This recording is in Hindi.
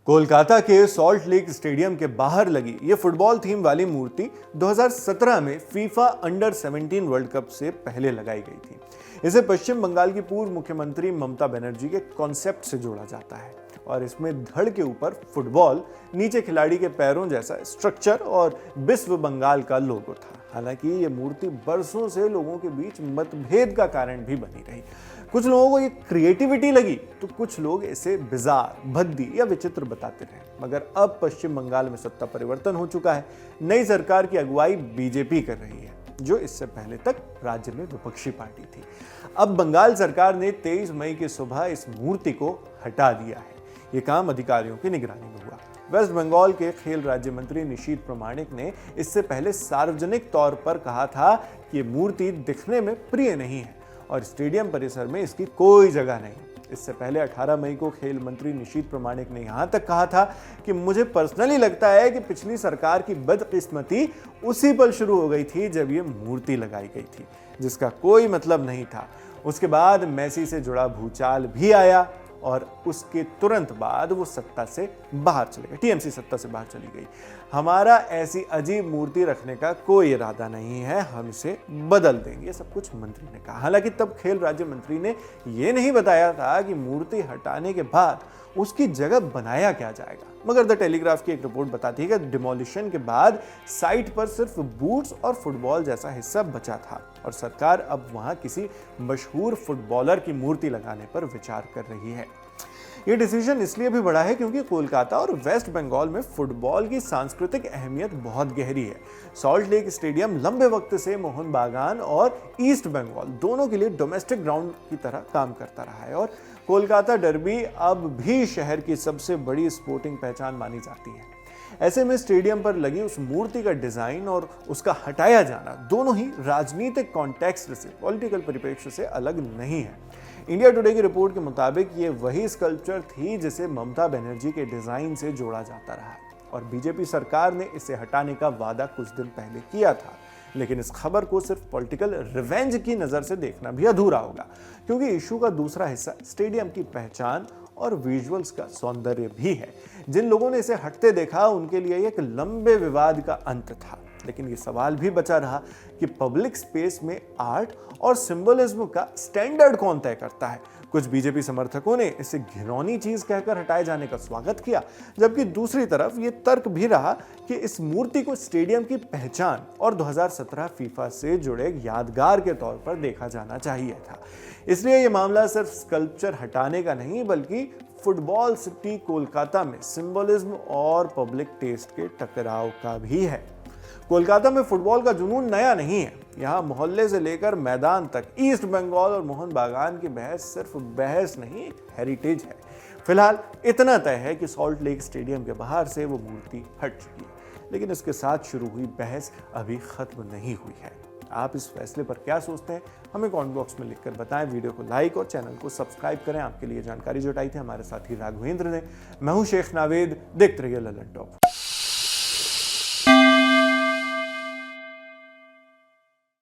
कोलकाता के सॉल्ट लेक स्टेडियम के बाहर लगी ये फुटबॉल थीम वाली मूर्ति 2017 में फीफा अंडर 17 वर्ल्ड कप से पहले लगाई गई थी। इसे पश्चिम बंगाल की पूर्व मुख्यमंत्री ममता बनर्जी के कॉन्सेप्ट से जोड़ा जाता है और इसमें धड़ के ऊपर फुटबॉल, नीचे खिलाड़ी के पैरों जैसा स्ट्रक्चर और विश्व बंगाल का लोगो था। हालांकि ये मूर्ति बरसों से लोगों के बीच मतभेद का कारण भी बनी रही। कुछ लोगों को ये क्रिएटिविटी लगी तो कुछ लोग इसे बिजार, भद्दी या विचित्र बताते रहे। मगर अब पश्चिम बंगाल में सत्ता परिवर्तन हो चुका है। नई सरकार की अगुवाई बीजेपी कर रही है, जो इससे पहले तक राज्य में विपक्षी पार्टी थी। अब बंगाल सरकार ने 23 मई की सुबह इस मूर्ति को हटा दिया है। ये काम अधिकारियों की निगरानी में हुआ। वेस्ट बंगाल के खेल राज्य मंत्री निशीथ प्रमाणिक ने इससे पहले सार्वजनिक तौर पर कहा था कि ये मूर्ति दिखने में प्रिय नहीं है और स्टेडियम परिसर में इसकी कोई जगह नहीं। इससे पहले 18 मई को खेल मंत्री निशीथ प्रमाणिक ने यहां तक कहा था कि मुझे पर्सनली लगता है कि पिछली सरकार की बदकिस्मती उसी पल शुरू हो गई थी जब ये मूर्ति लगाई गई थी, जिसका कोई मतलब नहीं था। उसके बाद मेसी से जुड़ा भूचाल भी आया और उसके तुरंत बाद वो सत्ता से बाहर चले गए, टीएमसी सत्ता से बाहर चली गई। हमारा ऐसी अजीब मूर्ति रखने का कोई इरादा नहीं है, हम इसे बदल देंगे, सब कुछ मंत्री ने कहा। हालांकि तब खेल राज्य मंत्री ने ये नहीं बताया था कि मूर्ति हटाने के बाद उसकी जगह बनाया क्या जाएगा। मगर द टेलीग्राफ की एक रिपोर्ट बताती है कि डिमोलिशन के बाद साइट पर सिर्फ बूट्स और फुटबॉल जैसा हिस्सा बचा था और सरकार अब वहां किसी मशहूर फुटबॉलर की मूर्ति लगाने पर विचार कर रही है। ये डिसीजन इसलिए भी बड़ा है क्योंकि कोलकाता और वेस्ट बंगाल में फुटबॉल की सांस्कृतिक अहमियत बहुत गहरी है। सॉल्ट लेक स्टेडियम लंबे वक्त से मोहन बागान और ईस्ट बंगाल दोनों के लिए डोमेस्टिक ग्राउंड की तरह काम करता रहा है और कोलकाता डर्बी अब भी शहर की सबसे बड़ी स्पोर्टिंग पहचान मानी जाती है। ऐसे में स्टेडियम पर लगी उस मूर्ति का डिजाइन और उसका हटाया जाना दोनों ही राजनीतिक कॉन्टेक्स्ट से, पॉलिटिकल परिप्रेक्ष्य से अलग नहीं है। इंडिया टुडे की रिपोर्ट के मुताबिक ये वही स्कल्पचर थी जिसे ममता बनर्जी के डिजाइन से जोड़ा जाता रहा और बीजेपी सरकार ने इसे हटाने का वादा कुछ दिन पहले किया था। लेकिन इस खबर को सिर्फ पॉलिटिकल रिवेंज की नजर से देखना भी अधूरा होगा, क्योंकि इशू का दूसरा हिस्सा स्टेडियम की पहचान और विजुअल्स का सौंदर्य भी है। जिन लोगों ने इसे हटते देखा उनके लिए एक लंबे विवाद का अंत था। लेकिन ये सवाल भी बचा रहा कि पब्लिक स्पेस में आर्ट और सिंबलिज्म का स्टैंडर्ड कौन तय करता है। कुछ बीजेपी समर्थकों ने इसे घिनौनी चीज कहकर हटाए जाने का स्वागत किया, जबकि दूसरी तरफ ये तर्क भी रहा कि इस मूर्ति को स्टेडियम की पहचान और 2017 फीफा से जुड़े यादगार के तौर पर देखा जाना चाहिए था। इसलिए ये मामला सिर्फ स्कल्पचर हटाने का नहीं बल्कि फुटबॉल सिटी कोलकाता में सिंबलिज्म और पब्लिक टेस्ट के टकराव का भी है। कोलकाता में फुटबॉल का जुनून नया नहीं है। यहाँ मोहल्ले से लेकर मैदान तक ईस्ट बंगाल और मोहन बागान की बहस सिर्फ बहस नहीं, एक हेरिटेज है। फिलहाल इतना तय है कि सॉल्ट लेक स्टेडियम के बाहर से वो मूर्ति हट चुकी है, लेकिन इसके साथ शुरू हुई बहस अभी खत्म नहीं हुई है। आप इस फैसले पर क्या सोचते हैं, हमें कमेंट बॉक्स में लिखकर बताएं। वीडियो को लाइक और चैनल को सब्सक्राइब करें। आपके लिए जानकारी जुटाई थी हमारे साथी राघवेंद्र ने। मैं हूं शेख नावेद, देखते रहिए ललन टॉप।